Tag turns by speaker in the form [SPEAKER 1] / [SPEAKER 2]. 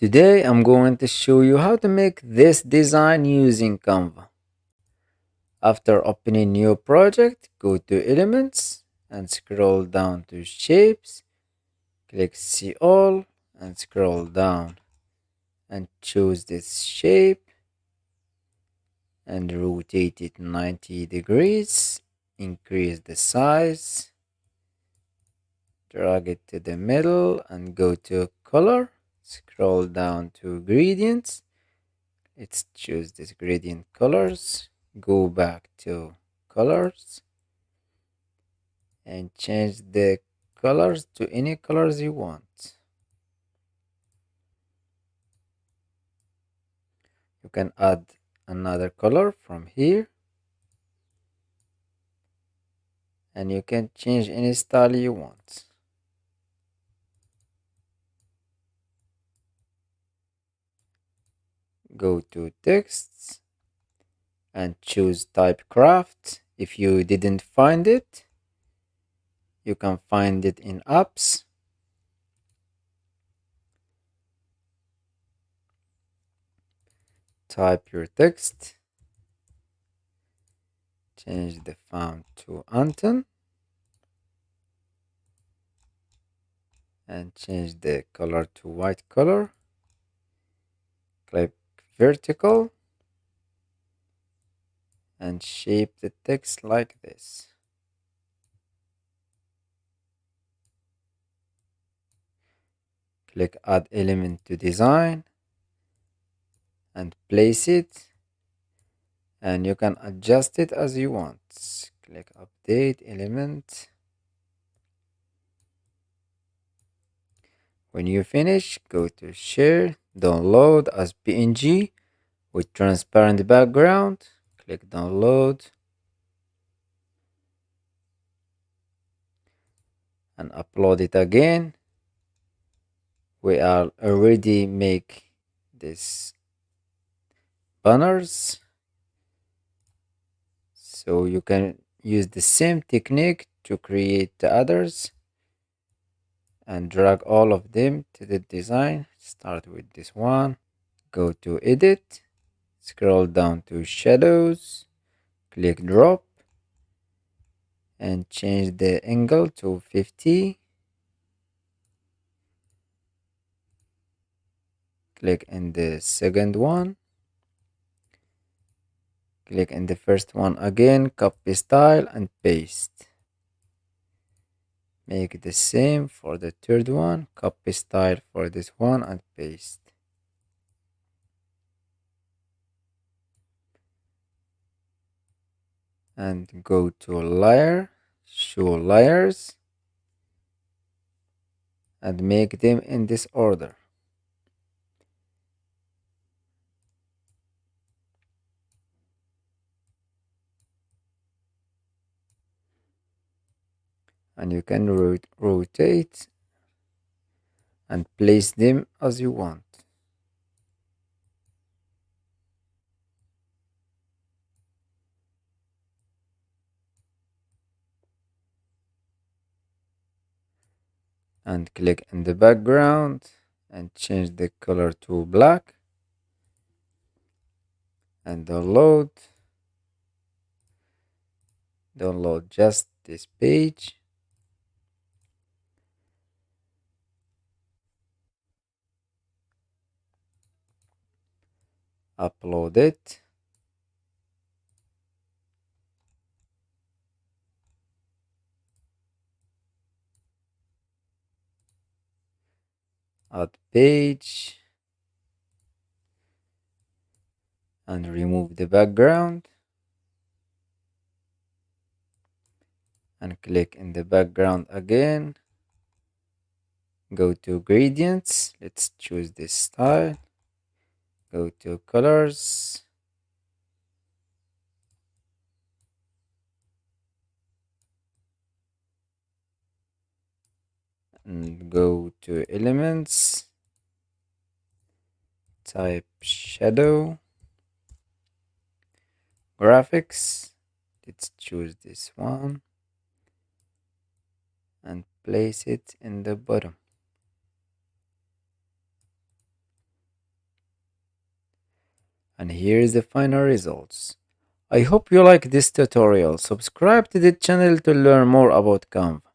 [SPEAKER 1] Today I'm going to show you how to make this design using Canva. After opening new project, go to Elements and scroll down to Shapes. Click See All and scroll down and choose this shape and rotate it 90 degrees. Increase the size, drag it to the middle and go to Color. Scroll down to Gradients. Let's choose this gradient colors. Go back to colors and change the colors to any colors you want. You can add another color from here and you can change any style you want. Go to texts and choose type craft. If you didn't find it, you can find it in apps. Type your text, change the font to Anton and change the color to white color. Click vertical and shape the text like this. Click add element to design and place it, and you can adjust it as you want. Click update element. When you finish, go to share, download as PNG with transparent background. Click download and upload it again. We are already make this banners, so you can use the same technique to create the others and drag all of them to the design. Start with this one, go to edit, scroll down to shadows, click drop and change the angle to 50. Click in the second one, click in the first one again, copy style and paste. Make the same for the third one, copy style for this one and paste. And go to layer, show layers and make them in this order. And you can rotate and place them as you want. And click in the background and change the color to black and download just this page. Upload it. Add page and remove the background and click in the background again. Go to gradients, let's choose this style. Go to colors and go to elements, type shadow, graphics. Let's choose this one and place it in the bottom. And here is the final results. I hope you like this tutorial. Subscribe to the channel to learn more about Canva.